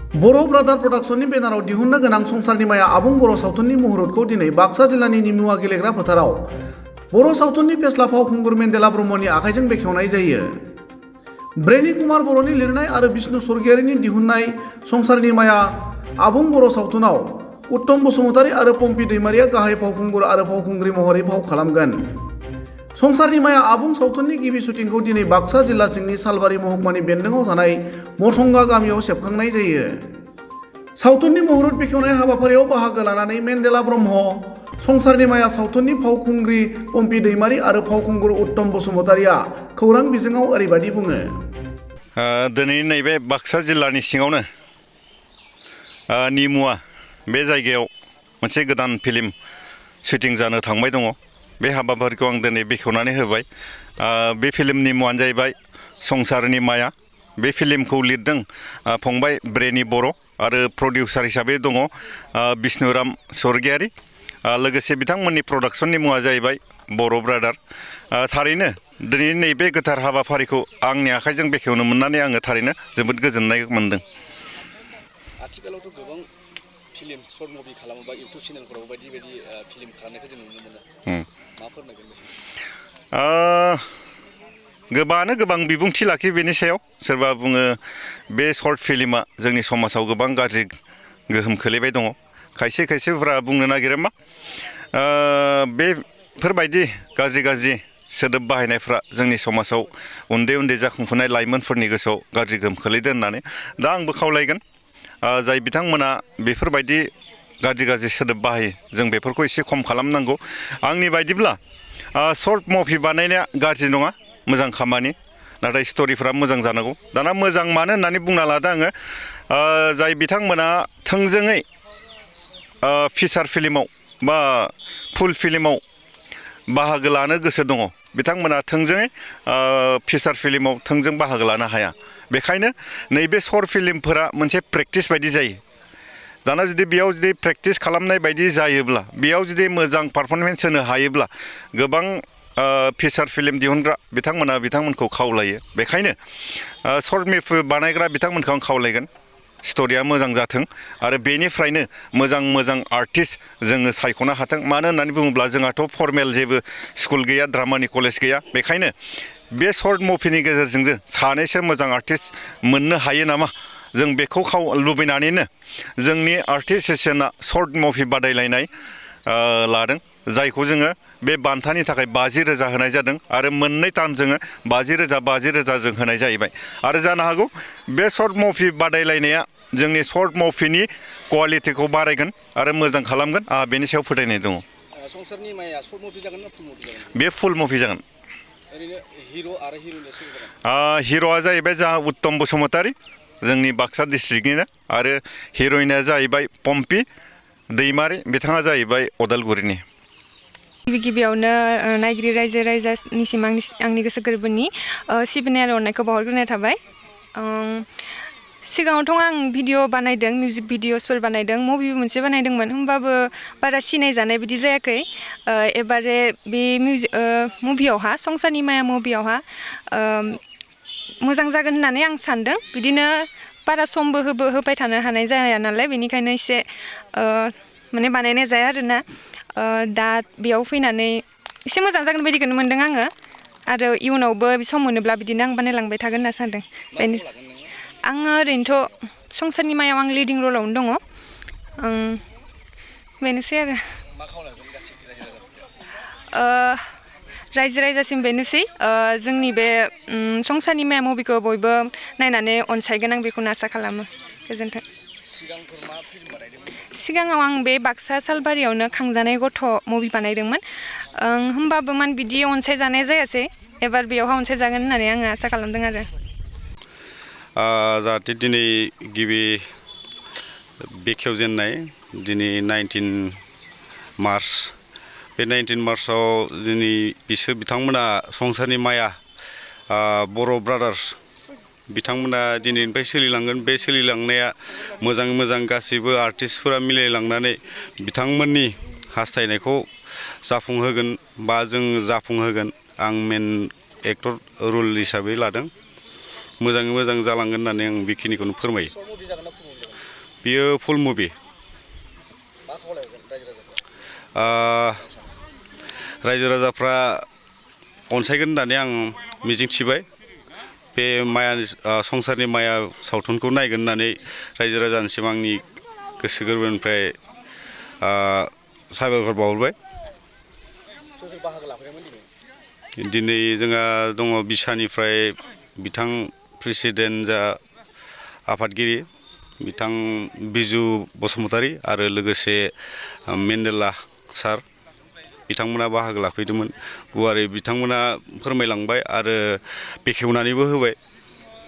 बर' brother प्रडाक्शननि बेनाराव दिहुननो गोनां संसारनि माया आबुं बर' सावथुननि मुहुरतखौ दिनै बाक्सा जिल्लानि निमुवा गेलेग्रा फोथाराव बर' सावथुननि फेस्ला फावखुंगुर मेन्देला ब्रह्मनि आखाइजों बेखेवनाय जायो। ब्रेनि कुमार बर'नि लिरनाय आरो बिष्णु स्वर्गियारिनि दिहुननाय संसारनि माया आबुं बर' सावथुनाव उत्तम बसुमतारी आरो पम्पी दैमारिया गाहाय फावखुंगुर आरो फावखुंग्रि महरै फाव खालामगोन। संसारनि माया आबुं सावथुननि गिबि शुटिंखौ दिनै बाक्सा जिल्ला सिंनि सालबारि महकुमानि बेन्दोङाव थानाय मथंगा गामियाव सेबखांनाय जायो। सावथुननि मुहुरत बेखेवनाय हाबाफारियाव बाहागो लानानै मेन्देला ब्रह्म, संसारनि माया सावथुननि फावखुंग्रि पम्पी दैमारि आरो फावखुंगुर उत्तम बसुमतारीया खौरां बिजोङाव ओरैबायदि बुङो। दिनै नैबे बाक्सा जिल्लानि सिङावनो निमुवा बे जायगायाव मोनसे गोदान फिल्म शुटिं जानो थांबाय दङ। बे हाबाफारिखौ आं दिनै बेखेवनानै होबाय। बे फिल्मनि मुङानो जाहैबाय संसारनि माया। बे फिल्मखौ लिरदों फंबाय ब्रेनि बर' आरो प्रडिउसार हिसाबै दङ बिष्णुराम स्वर्गियारि। लोगोसे बिथांमोननि प्रडाक्शननि मुङा जाहैबाय बर' ब्रादार। थारैनो दिनै नैबे गोथार हाबाफारिखौ आंनि आखाइजों बेखेवनो मोननानै आङो थारैनो जोबोद गोजोननाय मोनदों। आथिखालावथ' गोबां फिल्म शर्ट मुभि खालामोबा इउटुब चेनेलफोराव बायदि बायदि फिल्म खालामनायखौ जों नुनो मोनो। मा फोरमायगोन? गोबाङानो गोबां बिबुंथि लाखियो बेनि सायाव। सोरबा बुङो बे शर्ट फिल्मा जोंनि समाजाव गोबां गाज्रि गोहोम खोलैबाय दङ। खायसे खायसेफोरा बुंनो नागिरो मा बेफोरबायदि गाज्रि सोदोब बाहायनायफ्रा जोंनि समाजाव उन्दै उन्दै जाखांफुनाय लाइमोनफोरनि गोसोआव गाज्रि गोहोम खोलैदों होननानै। दा आंबो खावलायगोन जाय बिथांमोना बेफोरबायदि गाज्रि सोदोब बाहायो जों बेफोरखौ एसे खम खालामनांगौ। आंनि बायदिब्ला शर्ट मुभि बानायनाया गाज्रि नङा, मोजां खामानि। नाथाय स्ट'रिफ्रा मोजां जानांगौ। दाना मोजां मानो होननानै बुंना लादों आङो, जाय बिथांमोना थोंजोङै फिसार फिल्माव बा फुल फिल्माव बाहागो लानो गोसो दङ, बिथांमोना थोंजोङै फिसार फिल्माव थोंजों बाहागो लानो हाया। बेखायनो नैबे शर्ट फिल्मफोरा मोनसे प्रेक्टिस बायदि जायो। दाना जुदि बेयाव जुदि प्रेक्टिस खालामनाय बायदि जायोब्ला, बेयाव जुदि मोजां पारफरमेन्स होनो हायोब्ला गोबां फिसार फिल्म दिहुनग्रा बिथांमोनखौ खावलायो। बेखायनो शर्ट मुभि बानायग्रा बिथांमोनखौ आं खावलायगोन स्ट'रिया मोजां जाथों आरो बेनिफ्रायनो मोजां आर्टिस्ट जोङो सायख'नो हाथों। मानो होननानै बुङोब्ला जोंहाथ' फर्मेल जेबो स्कुल गैया, ड्रामानि कलेज गैया। बेखायनो बे शर्ट मुभिनि गेजेरजों सानैसो मोजां आर्टिस्ट मोननो हायो नामा, जों बेखौ लुबैनानैनो जोंनि आर्टिस्ट एस'सियेसना शर्ट मुभि बादायलायनाय लादों, जायखौ जोङो बे बान्थानि थाखाय 50,000 होनाय जादों आरो मोननै टार्म जोङो 50,000 जों होनाय जाहैबाय। आरो जानो हागौ बे शर्ट मुभि बादायलायनाया जोंनि शर्ट मुभिनि क्वालिटिखौ बारायगोन आरो मोजां खालामगोन। आंहा बेनि सायाव फोथायनाय दङ। संसारनि माया शर्ट मुभि जागोन ना फुल मुभि जागोन? बे फुल मुभि जागोन। ओरैनो हिर' आरो हिर'इनआ सोर जागोन? हिर'आ जाहैबाय जोंहा उत्तम बसुमतारी, जोंनि बाक्सा डिस्ट्रिक्टनिनो, आरो हिर'इना जाहैबाय पम्पी दैमारि, बिथाङा जाहैबाय अदालगुरिनि। गिबियावनो नायगिरि रायजो राजानिसिम आंनि गोसो गोरबोनि सिबिनाय आरो अननायखौ बावहरग्रोनाय थाबाय। सिगाङावथ' आं भिडिअ बानायदों, मिउजिक भिडिअसफोर बानायदों, मुभिबो मोनसे बानायदोंमोन, होमबाबो बारा सिनायजानाय बिदि जायाखै। एबारे बे मुभियावहा संसारनि माया मुभियावहा मोजां जागोन होननानै आं सानदों। बिदिनो बारा समबो होबाय थानो हानाय जाया नालाय, बेनिखायनो एसे माने बानायनाय जाया आरोना। दा बेयाव फैनानै एसे मोजां जागोन बायदिखौनो मोनदों आङो, आरो इयुनावबो सम मोनोब्ला बिदिनो आं बानायलांबाय थागोन होनना सानदों। आङो ओरैनोथ' संसारनि मायाव आं लिडिं रलावनो दङ। बेनोसै आरो रायजो राजासिम बेनोसै जोंनि बे संसारनि माया मुभिखौ बयबो नायनानै अनसायगोन, आं बेखौनो आसा खालामो। गोजोन्थों। सिगाङाव आं बे बाक्सा सालबारियावनो खांजानाय गथ' मुभि बानायदोंमोन, होमबाबो बिदि अनसायजानाय जायासै। एबार बेयावहा अनसायजागोन होननानै आङो आसा खालामदों आरो। जाहाथे दिनै गिबि बेखेवजेननाय दिनै 19 मार्च, बे 19 मार्चआव जोंनि बिथांमोना संसारनि माया बर' ब्रादार्स बिथांमोना दिनैनिफ्राय सोलिलांगोन। बे सोलिलांनाया मोजां गासैबो आर्टिस्टफोरा मिलायलांनानै बिथांमोननि हास्थायनायखौ जाफुंहोगोन बा जों जाफुंहोगोन। आं मेन एक्टर रल हिसाबै लादों। मोजाङै मोजां जालांगोन होननानै आं बेखिनिखौनो फोरमायो। बियो फुल मुभि मा खावलायगोन रायजो राजाफ्रा रायजो राजाफ्रा अनसायगोन होननानै आं मिजिंथिबाय बे माया संसारनि माया सावथुनखौ नायगोन होननानै रायजो राजानिसिम आंनि गोसो गोरबोनिफ्राय साबायखर बावहरबाय सोर सोर बाहागो लाफैदोंमोन दिनै दिनै जोंहा दङ बिसानिफ्राय बिथां प्रेसिडेन्ट जा आफादगिरि बिथां बिजु बसुमतारी आरो लोगोसे मेन्डेला सार बिथांमोना बाहागो लाफैदोंमोन गुवारै बिथांमोना फोरमायलांबाय आरो बेखेवनानैबो होबाय